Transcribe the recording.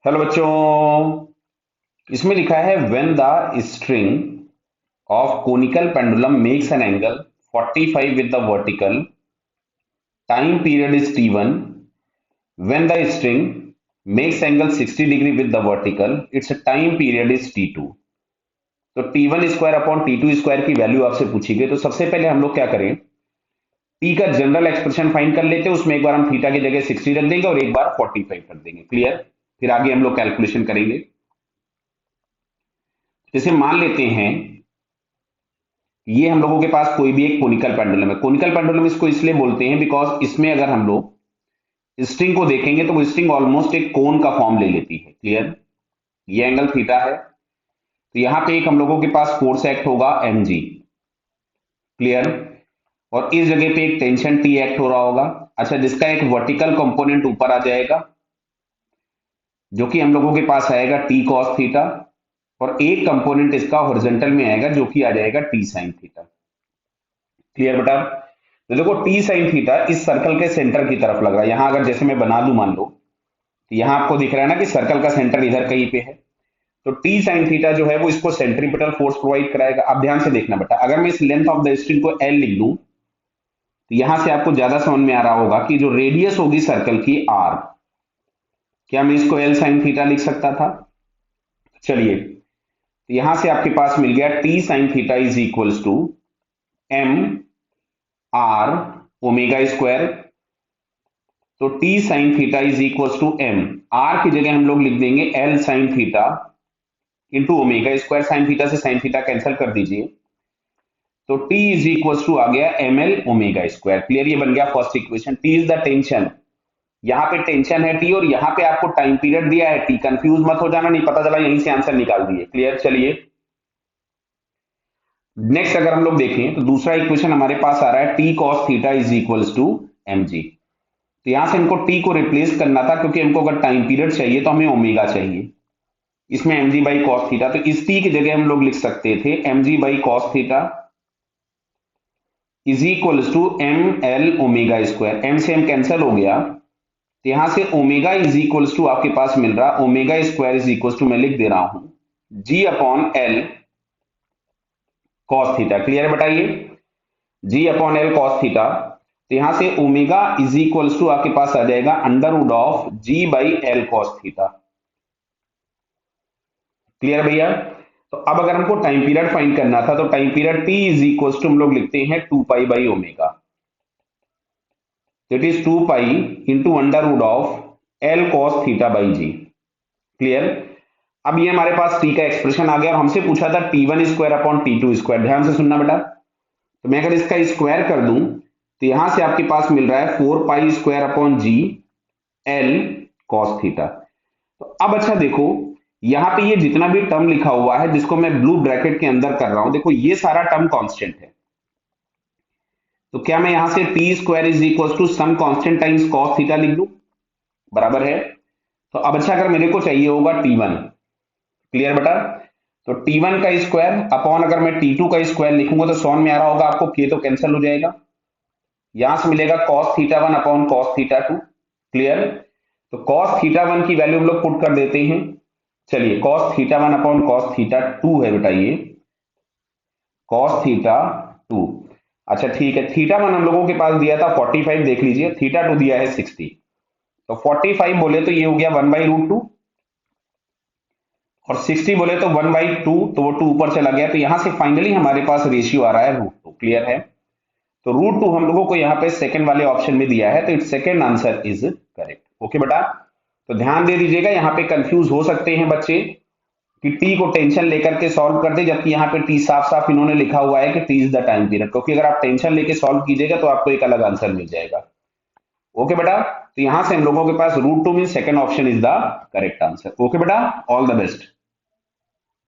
Hello बच्चों। इसमें लिखा है when the string of conical pendulum makes an angle 45 with the vertical time period is t1 when the string makes angle 60 degree with the vertical it's time period is t2। तो t1 square upon t2 square की value आपसे पूछी गई। तो सबसे पहले हम लोग क्या करें, t का जनरल एक्सप्रेशन फाइंड कर लेते हैं। उसमें एक बार हम थीटा की जगह 60 रख देंगे और एक बार 45 रख देंगे। क्लियर। फिर आगे हम लोग कैलकुलेशन करेंगे। जैसे मान लेते हैं ये हम लोगों के पास कोई भी एक कोनिकल पेंडुलम है। कोनिकल पेंडुलम इसको इसलिए बोलते हैं बिकॉज इसमें अगर हम लोग स्ट्रिंग को देखेंगे तो वो स्ट्रिंग ऑलमोस्ट एक कोन का फॉर्म ले लेती है। क्लियर। ये एंगल थीटा है, तो यहां पे एक हम लोगों के पास फोर्स एक्ट होगा mg। क्लियर। और इस जगह पे एक टेंशन T एक्ट हो रहा होगा। अच्छा, जिसका एक वर्टिकल कंपोनेंट ऊपर आ जाएगा जो कि हम लोगों के पास आएगा T cos थीटा, और एक कंपोनेंट इसका हॉरिजॉन्टल में आएगा जो कि आ जाएगा T sin थीटा। क्लियर बेटा। तो देखो टी साइन थीटा इस सर्कल के सेंटर की तरफ लग रहा है। यहां अगर जैसे मैं बना दूं मान लो, तो यहां आपको दिख रहा है ना कि सर्कल का सेंटर इधर कहीं पे है। तो टी साइन थीटा जो है वो इसको सेंट्रीपिटल फोर्स प्रोवाइड कराएगा। अब ध्यान से देखना बेटा, अगर मैं इस लेंथ ऑफ द स्ट्रिंग को एल लिख दूं तो यहां से आपको ज्यादा समझ में आ रहा होगा कि जो रेडियस होगी सर्कल की आर, क्या मैं इसको एल साइन थीटा लिख सकता था। चलिए, तो यहां से आपके पास मिल गया t sine theta is equals to m r omega square. तो t sine theta is equal to m, r की जगह हम लोग लिख देंगे l sine theta into omega square. Sine theta से साइन थीटा कैंसिल कर दीजिए, तो टी इज इक्वल टू आ गया m L omega square. Clear. ये बन गया first equation. T is the tension, यहाँ पे टेंशन है टी, और यहाँ पे आपको टाइम पीरियड दिया है टी। कंफ्यूज मत हो जाना, नहीं पता चला यहीं से आंसर निकाल दिए। क्लियर। चलिए नेक्स्ट अगर हम लोग देखें तो दूसरा इक्वेशन हमारे पास आ रहा है T cos theta is equal to M G. तो यहां से इनको टी को रिप्लेस करना था, क्योंकि हमको अगर टाइम पीरियड चाहिए तो हमें ओमेगा चाहिए। इसमें M G by cos theta, तो इस टी की जगह हम लोग लिख सकते थे M G by cos theta is equal to M L omega square. M से एम कैंसिल हो गया, तो यहां से ओमेगा इज इक्वल टू आपके पास मिल रहा omega square is equal to मैं लिख दे रहा हूं g upon l cos theta. Clear है बताइए, g upon l cos theta. तो यहां से ओमेगा इज इक्वल टू आपके पास आ जाएगा under root of G by L cos theta. Clear भैया। तो अब अगर हमको टाइम पीरियड फाइंड करना था तो time period T is equal to हम लोग लिखते हैं 2 pi by omega. It is 2 pi into under root of L cos theta by G. Clear. अब ये हमारे पास टी का एक्सप्रेशन आ गया और हमसे पूछा था T1 square upon T2 square. ध्यान से सुनना बेटा, तो मैं अगर इसका स्क्वायर कर दूं तो यहां से आपके पास मिल रहा है 4 pi square upon G L cos theta. तो अब अच्छा देखो, यहां पे ये जितना भी टर्म लिखा हुआ है जिसको मैं ब्लू ब्रैकेट के अंदर कर रहा हूं, देखो ये सारा टर्म कांस्टेंट है। तो क्या मैं यहां से T square is equal to some constant times cos theta लिख दूं, बराबर है। तो अब अच्छा अगर मेरे को चाहिए होगा T1। क्लियर बेटा। तो T1 का स्क्वायर अपॉन अगर मैं T2 का स्क्वायर लिखूंगा तो समझ में आ रहा होगा आपको, के तो कैंसिल हो जाएगा। यहां से मिलेगा cos theta 1 upon cos theta 2। Clear. तो cos थीटा 1 की वैल्यू हम लोग पुट कर देते हैं। चलिए cos theta 1 upon cos theta 2 है बेटा ये cos थीटा 2। अच्छा ठीक है, थीटा 1 हम लोगों के पास दिया था 45, देख लीजिए थीटा 2 दिया है 60। तो 45 बोले तो ये हो गया 1/√2, और 60 बोले तो 1/2, तो वो 2 ऊपर चला गया। तो यहां से फाइनली हमारे पास रेशियो आ रहा है √2। क्लियर है। तो √2 हम लोगों को यहाँ पे सेकंड वाले ऑप्शन में दिया है, तो it's second answer is correct. Okay बेटा। तो ध्यान दे दीजिएगा, यहाँ पे कंफ्यूज हो सकते हैं बच्चे कि टी को टेंशन लेकर के सॉल्व कर दे, जबकि यहाँ पे टी साफ साफ इन्होंने लिखा हुआ है कि T is the time period, क्योंकि अगर आप टेंशन लेके सॉल्व कीजिएगा तो आपको एक अलग आंसर मिल जाएगा। ओके बेटा। तो यहां से हम लोगों के पास √2 mean second option is the correct answer. Okay बेटा, ऑल द बेस्ट।